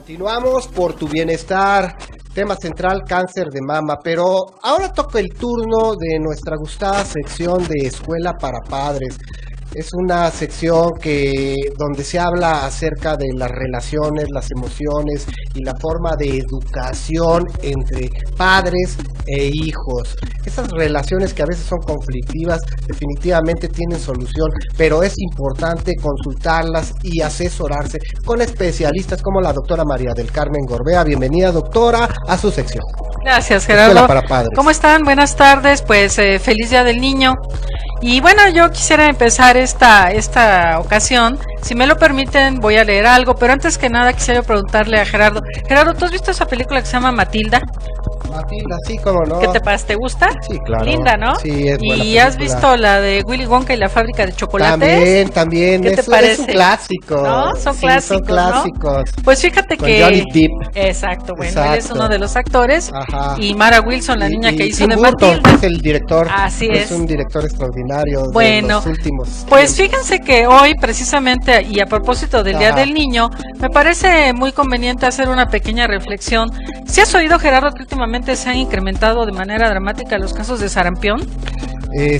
Continuamos por tu bienestar, tema central, cáncer de mama, pero ahora toca el turno de nuestra gustada sección de Escuela para Padres. Es una sección donde se habla acerca de las relaciones, las emociones y la forma de educación entre padres e hijos. Esas relaciones que a veces son conflictivas definitivamente tienen solución, pero es importante consultarlas y asesorarse con especialistas como la doctora María del Carmen Gorbea. Bienvenida, doctora, a su sección. Gracias, Gerardo. Escuela para Padres. ¿Cómo están? Buenas tardes. Pues feliz Día del Niño. Y bueno, yo quisiera empezar esta ocasión. Si me lo permiten, voy a leer algo, pero antes que nada quisiera preguntarle a Gerardo. Gerardo, ¿tú has visto esa película que se llama Matilda? Matilda, sí, cómo no. ¿Qué te pasa? ¿Te gusta? Sí, claro. Linda, ¿no? Sí, es buena ¿Y has película. visto la de Willy Wonka y la fábrica de chocolates? También. ¿Qué te Eso parece? es un clásico. ¿No? Son Sí, clásicos, son clásicos. ¿no? Pues fíjate Con que... Johnny Depp. Exacto, bueno, Exacto. él es uno de los actores. Ajá. Y Mara Wilson, la niña que hizo Tim de Burton, Matilda. que es el director. Así es. Es un director extraordinario Bueno, de los últimos pues tiempos. fíjense que hoy precisamente y a propósito del Día Ajá. del Niño, me parece muy conveniente hacer una pequeña reflexión. ¿Sí has oído, Gerardo, que últimamente se han incrementado de manera dramática los casos de sarampión?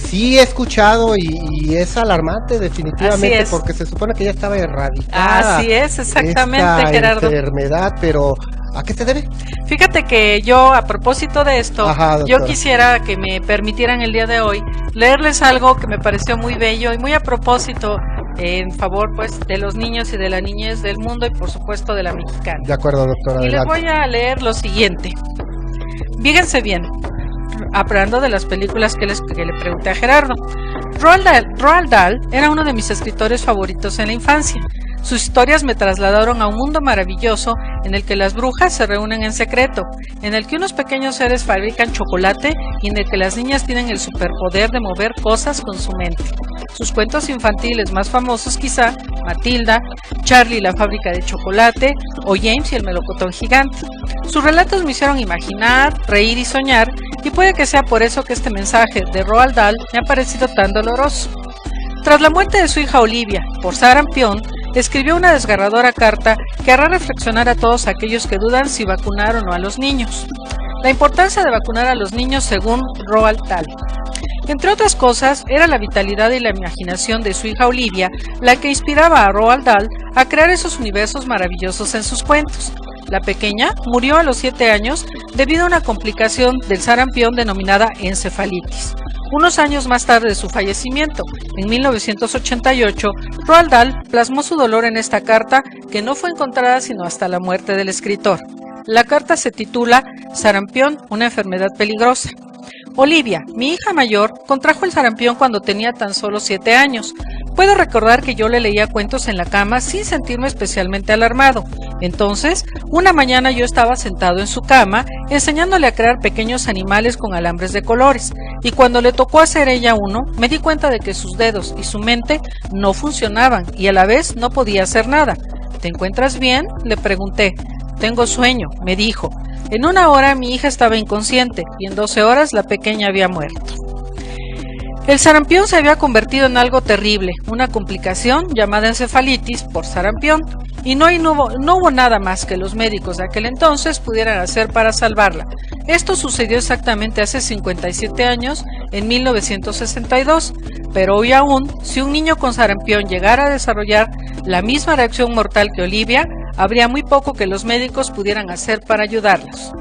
Sí, he escuchado y es alarmante definitivamente. Así es. Porque se supone que ya estaba erradicada. Así es, exactamente, esta Gerardo. enfermedad, pero ¿a qué se debe? Fíjate que yo, a propósito de esto, Ajá, yo doctora. quisiera que me permitieran el día de hoy leerles algo que me pareció muy bello y muy a propósito en favor pues de los niños y de la niñez del mundo y por supuesto de la mexicana. De acuerdo, doctora. Y les adelante. voy a leer lo siguiente. Fíjense bien, hablando de las películas que le pregunté a Gerardo. Roald Dahl era uno de mis escritores favoritos en la infancia. Sus historias me trasladaron a un mundo maravilloso en el que las brujas se reúnen en secreto, en el que unos pequeños seres fabrican chocolate y en el que las niñas tienen el superpoder de mover cosas con su mente. Sus cuentos infantiles más famosos quizá, Matilda, Charlie y la fábrica de chocolate o James y el melocotón gigante. Sus relatos me hicieron imaginar, reír y soñar, y puede que sea por eso que este mensaje de Roald Dahl me ha parecido tan doloroso. Tras la muerte de su hija Olivia por sarampión, escribió una desgarradora carta que hará reflexionar a todos aquellos que dudan si vacunar o no a los niños. La importancia de vacunar a los niños según Roald Dahl. Entre otras cosas, era la vitalidad y la imaginación de su hija Olivia la que inspiraba a Roald Dahl a crear esos universos maravillosos en sus cuentos. La pequeña murió a los 7 años debido a una complicación del sarampión denominada encefalitis. Unos años más tarde de su fallecimiento, en 1988, Roald Dahl plasmó su dolor en esta carta que no fue encontrada sino hasta la muerte del escritor. La carta se titula Sarampión, una enfermedad peligrosa. Olivia, mi hija mayor, contrajo el sarampión cuando tenía tan solo 7 años. Puedo recordar que yo le leía cuentos en la cama sin sentirme especialmente alarmado. Entonces, una mañana yo estaba sentado en su cama, enseñándole a crear pequeños animales con alambres de colores, y cuando le tocó hacer ella uno, me di cuenta de que sus dedos y su mente no funcionaban, y a la vez no podía hacer nada. ¿Te encuentras bien?, le pregunté. Tengo sueño, me dijo. En 1 hora mi hija estaba inconsciente y en 12 horas la pequeña había muerto. El sarampión se había convertido en algo terrible, una complicación llamada encefalitis por sarampión, y no hubo nada más que los médicos de aquel entonces pudieran hacer para salvarla. Esto sucedió exactamente hace 57 años, en 1962, pero hoy aún, si un niño con sarampión llegara a desarrollar la misma reacción mortal que Olivia, habría muy poco que los médicos pudieran hacer para ayudarlos.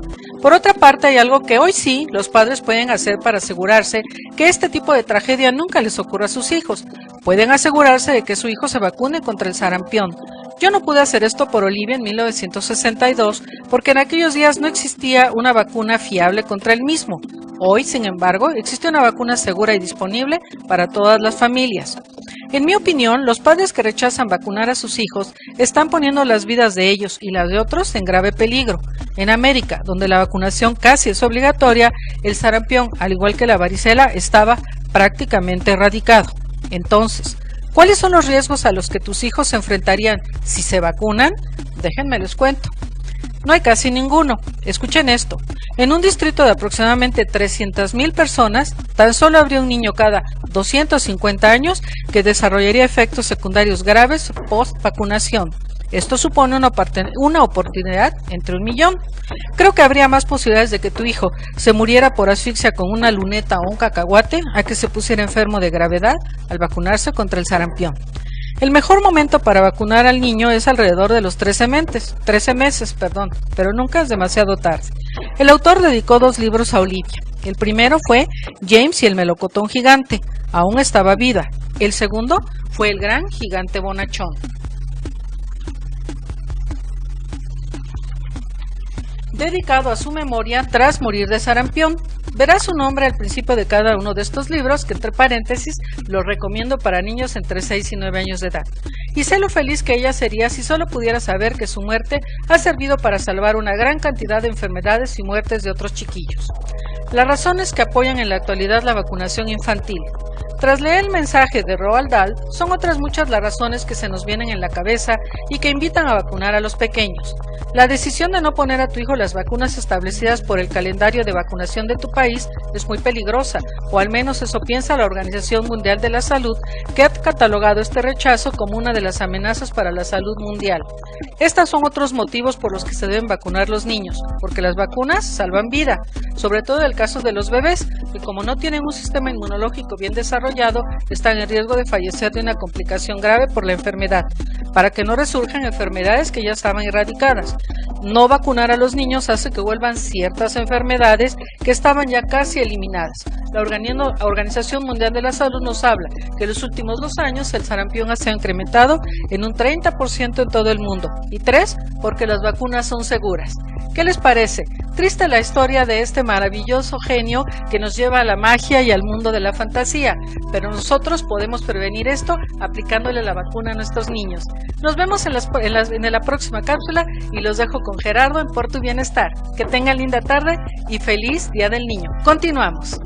Por otra parte, hay algo que hoy sí los padres pueden hacer para asegurarse que este tipo de tragedia nunca les ocurra a sus hijos. Pueden asegurarse de que su hijo se vacune contra el sarampión. Yo no pude hacer esto por Olivia en 1962 porque en aquellos días no existía una vacuna fiable contra el mismo. Hoy, sin embargo, existe una vacuna segura y disponible para todas las familias. En mi opinión, los padres que rechazan vacunar a sus hijos están poniendo las vidas de ellos y las de otros en grave peligro. En América, donde la vacunación casi es obligatoria, el sarampión, al igual que la varicela, estaba prácticamente erradicado. Entonces, ¿cuáles son los riesgos a los que tus hijos se enfrentarían si se vacunan? Déjenme les cuento. No hay casi ninguno. Escuchen esto. En un distrito de aproximadamente 300,000 personas, tan solo habría un niño cada 250 años que desarrollaría efectos secundarios graves post-vacunación. Esto supone una oportunidad entre 1.000.000. Creo que habría más posibilidades de que tu hijo se muriera por asfixia con una luneta o un cacahuate a que se pusiera enfermo de gravedad al vacunarse contra el sarampión. El mejor momento para vacunar al niño es alrededor de los 13 meses, pero nunca es demasiado tarde. El autor dedicó 2 libros a Olivia. El primero fue James y el melocotón gigante, aún estaba viva. El segundo fue El gran gigante bonachón. Dedicado a su memoria tras morir de sarampión. Verás su nombre al principio de cada uno de estos libros, que entre paréntesis los recomiendo para niños entre 6 y 9 años de edad. Y sé lo feliz que ella sería si solo pudiera saber que su muerte ha servido para salvar una gran cantidad de enfermedades y muertes de otros chiquillos. Las razones que apoyan en la actualidad la vacunación infantil. Tras leer el mensaje de Roald Dahl, son otras muchas las razones que se nos vienen en la cabeza y que invitan a vacunar a los pequeños. La decisión de no poner a tu hijo las vacunas establecidas por el calendario de vacunación de tu país es muy peligrosa, o al menos eso piensa la Organización Mundial de la Salud, que ha catalogado este rechazo como una de las amenazas para la salud mundial. Estos son otros motivos por los que se deben vacunar los niños, porque las vacunas salvan vida, sobre todo en el caso de los bebés, que como no tienen un sistema inmunológico bien desarrollado, están en riesgo de fallecer de una complicación grave por la enfermedad, para que no resurjan enfermedades que ya estaban erradicadas. No vacunar a los niños hace que vuelvan ciertas enfermedades que estaban ya casi eliminadas. La Organización Mundial de la Salud nos habla que en los últimos 2 años el sarampión se ha incrementado en un 30% en todo el mundo. Y 3, porque las vacunas son seguras. ¿Qué les parece? Triste la historia de este maravilloso genio que nos lleva a la magia y al mundo de la fantasía, pero nosotros podemos prevenir esto aplicándole la vacuna a nuestros niños. Nos vemos en la próxima cápsula y los dejo con Gerardo en Por Tu Bienestar. Que tengan linda tarde y feliz Día del Niño. Continuamos.